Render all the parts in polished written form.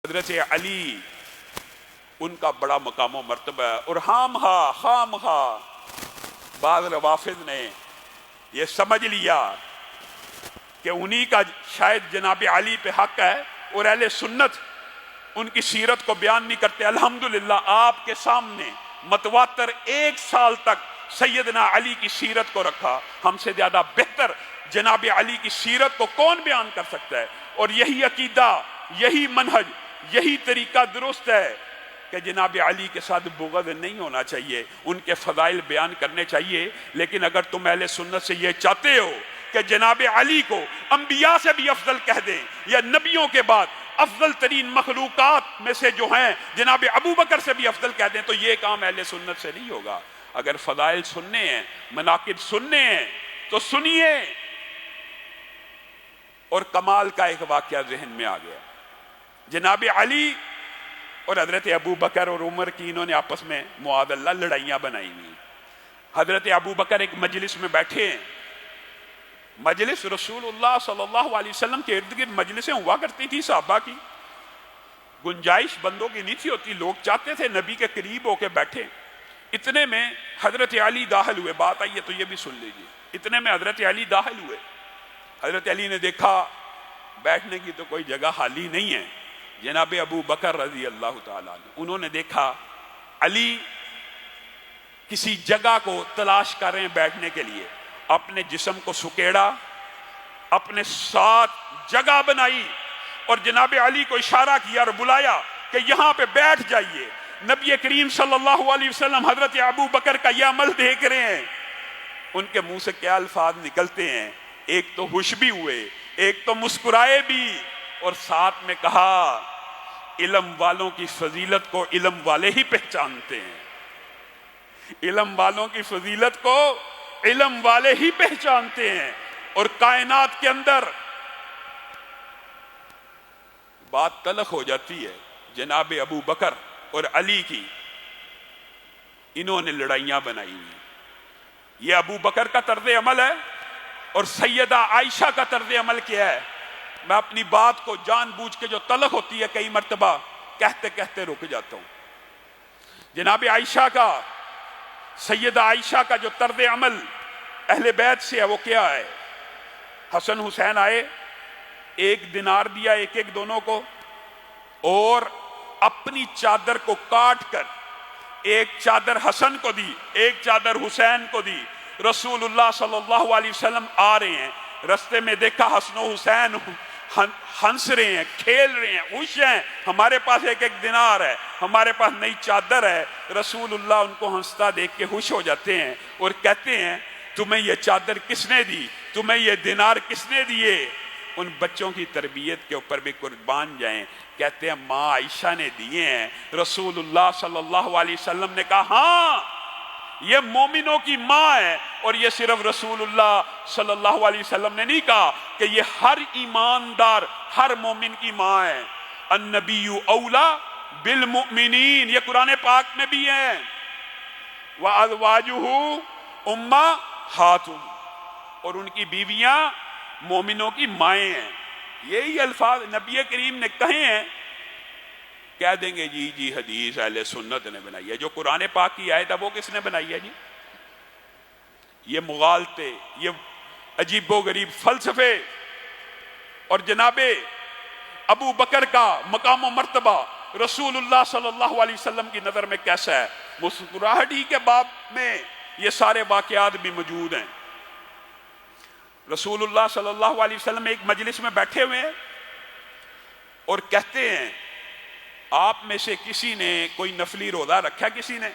حضرت علی ان کا بڑا مقام و مرتبہ ہے، اور خام بعض روافض نے یہ سمجھ لیا کہ انہی کا شاید جناب علی پہ حق ہے، اور اہل سنت ان کی سیرت کو بیان نہیں کرتے۔ الحمدللہ آپ کے سامنے متواتر 1 سال تک سیدنا علی کی سیرت کو رکھا، ہم سے زیادہ بہتر جناب علی کی سیرت کو کون بیان کر سکتا ہے؟ اور یہی عقیدہ، یہی منہج، یہی طریقہ درست ہے کہ جناب علی کے ساتھ بغض نہیں ہونا چاہیے، ان کے فضائل بیان کرنے چاہیے۔ لیکن اگر تم اہل سنت سے یہ چاہتے ہو کہ جناب علی کو انبیاء سے بھی افضل کہہ دیں، یا نبیوں کے بعد افضل ترین مخلوقات میں سے جو ہیں جناب ابو بکر سے بھی افضل کہہ دیں، تو یہ کام اہل سنت سے نہیں ہوگا۔ اگر فضائل سننے ہیں، مناقب سننے ہیں تو سنیے۔ اور کمال کا ایک واقعہ ذہن میں آ گیا، جناب علی اور حضرت ابو بکر اور عمر کی انہوں نے آپس میں معاذ اللہ لڑائیاں بنائی ہوئی۔ حضرت ابو بکر ایک مجلس میں بیٹھے ہیں، مجلس رسول اللہ صلی اللہ علیہ وسلم کے ارد گرد مجلسیں ہوا کرتی تھی صحابہ کی، گنجائش بندوں کی نہیں تھی ہوتی، لوگ چاہتے تھے نبی کے قریب ہو کے بیٹھے۔ اتنے میں حضرت علی داخل ہوئے، بات آئی ہے تو یہ بھی سن لیجیے۔ اتنے میں حضرت علی داخل ہوئے، حضرت علی نے دیکھا بیٹھنے کی تو کوئی جگہ خالی نہیں ہے۔ جناب ابو بکر رضی اللہ تعالیٰ عنہ انہوں نے دیکھا علی کسی جگہ کو تلاش کر رہے ہیں بیٹھنے کے لیے، اپنے جسم کو سکیڑا، اپنے ساتھ جگہ بنائی، اور جناب علی کو اشارہ کیا اور بلایا کہ یہاں پہ بیٹھ جائیے۔ نبی کریم صلی اللہ علیہ وسلم حضرت ابو بکر کا یہ عمل دیکھ رہے ہیں، ان کے منہ سے کیا الفاظ نکلتے ہیں، ایک تو خوش بھی ہوئے، ایک تو مسکرائے بھی، اور ساتھ میں کہا علم والوں کی فضیلت کو علم والے ہی پہچانتے ہیں، علم والوں کی فضیلت کو علم والے ہی پہچانتے ہیں۔ اور کائنات کے اندر بات تلخ ہو جاتی ہے، جناب ابو بکر اور علی کی انہوں نے لڑائیاں بنائی ہوئی۔ یہ ابو بکر کا طرز عمل ہے، اور سیدہ عائشہ کا طرز عمل کیا ہے؟ میں اپنی بات کو جان بوجھ کے جو تلخ ہوتی ہے کئی مرتبہ کہتے کہتے رک جاتا ہوں۔ جناب عائشہ کا، سیدہ عائشہ کا جو طرز عمل اہل بیت سے ہے وہ کیا ہے؟ حسن حسین آئے، 1 دینار دیا ایک دونوں کو، اور اپنی چادر کو کاٹ کر ایک چادر حسن کو دی، ایک چادر حسین کو دی۔ رسول اللہ صلی اللہ علیہ وسلم آ رہے ہیں، رستے میں دیکھا حسن و حسین ہنس رہے ہیں، کھیل رہے ہیں، خوش ہیں، ہمارے پاس ایک دینار ہے، ہمارے پاس نئی چادر ہے۔ رسول اللہ ان کو ہنستا دیکھ کے خوش ہو جاتے ہیں اور کہتے ہیں تمہیں یہ چادر کس نے دی، تمہیں یہ دینار کس نے دیے؟ ان بچوں کی تربیت کے اوپر بھی قربان جائیں۔ کہتے ہیں ماں عائشہ نے دیے ہیں۔ رسول اللہ صلی اللہ علیہ وسلم نے کہا ہاں یہ مومنوں کی ماں ہے، اور یہ صرف رسول اللہ صلی اللہ علیہ وسلم نے نہیں کہا کہ یہ ہر ایماندار، ہر مومن کی ماں ہے۔ النبی اولا بالمؤمنین، یہ قرآن پاک میں بھی ہے، وَأَزْوَاجُهُ أُمَّهَاتُهُمْ، اور ان کی بیویاں مومنوں کی مائیں ہیں۔ یہی الفاظ نبی کریم نے کہے ہیں۔ کہہ دیں گے جی حدیث اہل سنت نے بنائی ہے، جو قرآن پاک کی آیت ہے وہ کس نے بنائی ہے جی؟ یہ مغالطے، یہ عجیب و غریب فلسفے۔ اور جناب ابو بکر کا مقام و مرتبہ رسول اللہ صلی اللہ علیہ وسلم کی نظر میں کیسا ہے؟ مسکراہٹ ہی کے باب میں یہ سارے واقعات بھی موجود ہیں۔ رسول اللہ صلی اللہ علیہ وسلم ایک مجلس میں بیٹھے ہوئے ہیں اور کہتے ہیں آپ میں سے کسی نے کوئی نفلی روزہ رکھا؟ کسی نے؟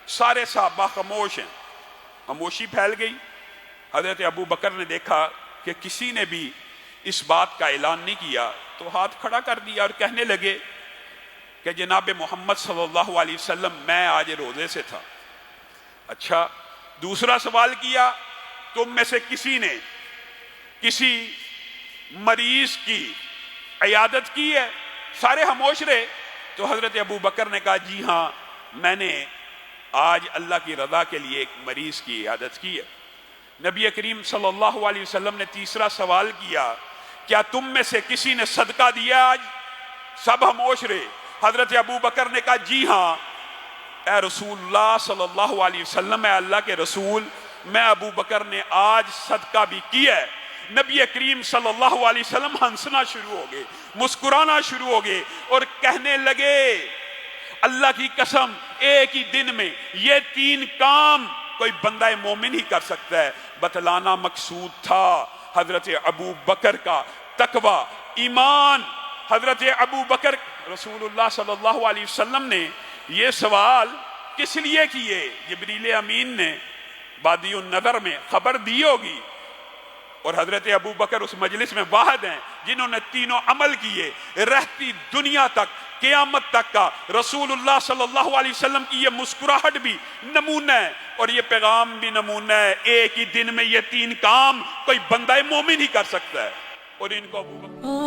سارے صحابہ خاموش ہیں، خاموشی پھیل گئی۔ حضرت ابو بکر نے دیکھا کہ کسی نے بھی اس بات کا اعلان نہیں کیا تو ہاتھ کھڑا کر دیا اور کہنے لگے کہ جناب محمد صلی اللہ علیہ وسلم میں آج روزے سے تھا۔ اچھا، دوسرا سوال کیا تم میں سے کسی نے کسی مریض کی عیادت کی ہے؟ سارے خاموش رہے۔ تو حضرت ابو بکر نے کہا جی ہاں میں نے آج اللہ کی رضا کے لیے ایک مریض کی عیادت کی ہے۔ نبی کریم صلی اللہ علیہ وسلم نے تیسرا سوال کیا کیا تم میں سے کسی نے صدقہ دیا آج؟ سب خاموش رہے. حضرت ابو بکر نے کہا جی ہاں اے رسول اللہ صلی اللہ علیہ وسلم، اے اللہ کے رسول، میں ابو بکر نے آج صدقہ بھی کیا ہے. نبی کریم صلی اللہ علیہ وسلم ہنسنا شروع ہو گئے، مسکرانا شروع ہو گئے اور کہنے لگے اللہ کی قسم ایک ہی دن میں یہ 3 کام کوئی بندہ مومن ہی کر سکتا ہے. بتلانا مقصود تھا حضرت ابو بکر کا تقوی، ایمان. حضرت ابو بکر، رسول اللہ صلی اللہ علیہ وسلم نے یہ سوال کس لیے کیے؟ جبریل امین نے وادی النظر میں خبر دی ہوگی، اور حضرت ابو بکر اس مجلس میں واحد ہیں جنہوں نے تینوں عمل کیے. رہتی دنیا تک، قیامت تک کا رسول اللہ صلی اللہ علیہ وسلم کی یہ مسکراہٹ بھی نمونہ ہے اور یہ پیغام بھی نمونہ ہے. ایک ہی دن میں یہ 3 کام کوئی بندہ مومن ہی کر سکتا ہے، اور ان کو ابو بکر